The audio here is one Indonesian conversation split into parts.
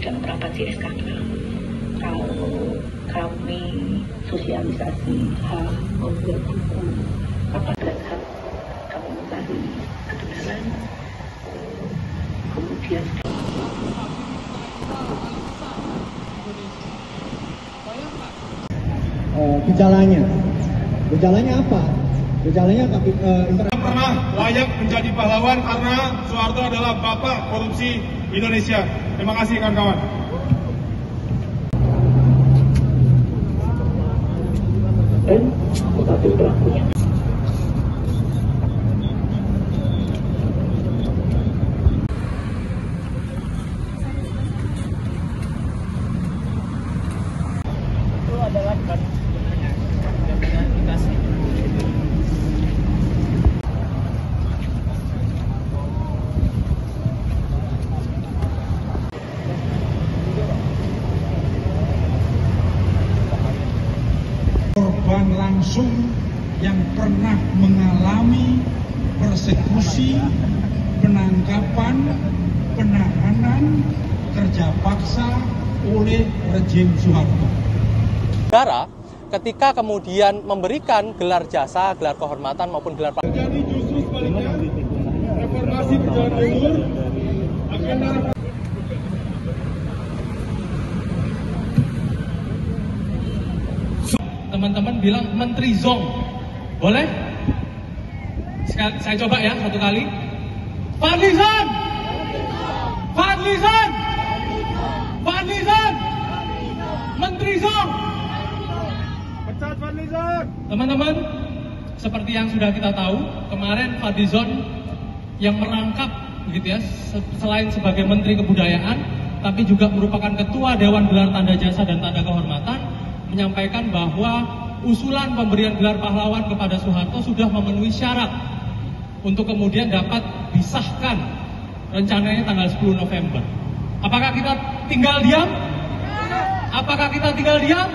tidak merapati SKK. Kalau kami sosialisasi hak membuat buku kepada hak kami mencari kebenaran, kemudian gejalanya apa? Gejalanya pernah layak menjadi pahlawan karena Soeharto adalah bapak korupsi Indonesia. Terima kasih kawan-kawan. dan tetapi pelakunya. Itu adalah dikasih. Korban langsung yang pernah mengalami persekusi, penangkapan, penahanan, kerja paksa oleh rejim Soeharto. Negara ketika kemudian memberikan gelar jasa, gelar kehormatan maupun gelar Jadi justru sebaliknya, reformasi berjalan mundur, agenda teman-teman bilang Menteri Zong. Boleh? Saya coba ya satu kali. Fadlizon! Fadlizon! Fadlizon! Menteri Zong! pecat Fadlizon. Teman-teman, seperti yang sudah kita tahu, kemarin Fadlizon yang merangkap begitu ya, selain sebagai Menteri Kebudayaan, tapi juga merupakan Ketua Dewan Gelar Tanda Jasa dan Tanda Kehormatan, menyampaikan bahwa usulan pemberian gelar pahlawan kepada Soeharto sudah memenuhi syarat untuk kemudian dapat disahkan rencananya tanggal 10 November. Apakah kita tinggal diam? Apakah kita tinggal diam?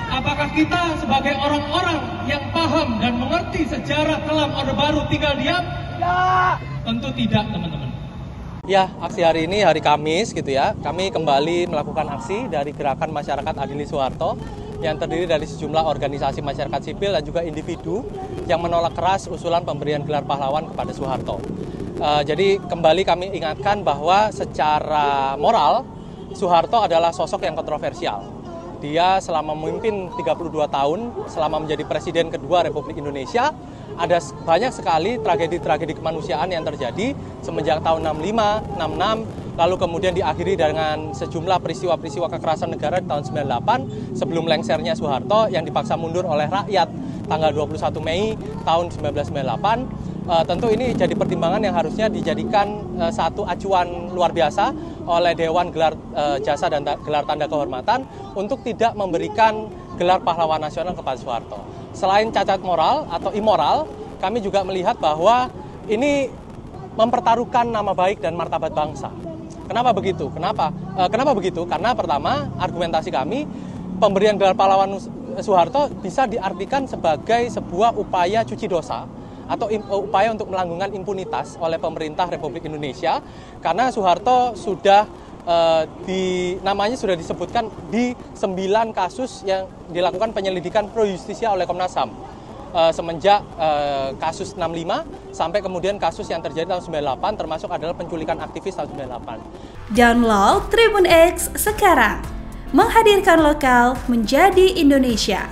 Apakah kita sebagai orang-orang yang paham dan mengerti sejarah kelam Orde Baru tinggal diam? Ya. Tentu tidak, teman-teman. Ya, aksi hari ini hari Kamis gitu ya. Kami kembali melakukan aksi dari Gerakan Masyarakat Adili Soeharto yang terdiri dari sejumlah organisasi masyarakat sipil dan juga individu yang menolak keras usulan pemberian gelar pahlawan kepada Soeharto. Jadi kembali kami ingatkan bahwa secara moral Soeharto adalah sosok yang kontroversial. Dia selama memimpin 32 tahun, selama menjadi presiden kedua Republik Indonesia, ada banyak sekali tragedi-tragedi kemanusiaan yang terjadi semenjak tahun 65, 66, lalu kemudian diakhiri dengan sejumlah peristiwa-peristiwa kekerasan negara di tahun 98 sebelum lengsernya Soeharto yang dipaksa mundur oleh rakyat tanggal 21 Mei tahun 1998. Tentu ini jadi pertimbangan yang harusnya dijadikan satu acuan luar biasa oleh Dewan Gelar Jasa dan Gelar Tanda Kehormatan untuk tidak memberikan gelar pahlawan nasional kepada Soeharto. Selain cacat moral atau immoral, kami juga melihat bahwa ini mempertaruhkan nama baik dan martabat bangsa. Kenapa begitu? Kenapa begitu? Karena pertama, argumentasi kami, pemberian gelar pahlawan Soeharto bisa diartikan sebagai sebuah upaya cuci dosa atau upaya untuk melanggengkan impunitas oleh pemerintah Republik Indonesia, karena Soeharto sudah namanya sudah disebutkan di 9 kasus yang dilakukan penyelidikan pro justisia oleh Komnas HAM semenjak kasus 65 sampai kemudian kasus yang terjadi tahun 98 termasuk adalah penculikan aktivis tahun 98. Download Tribun X sekarang, menghadirkan lokal menjadi Indonesia.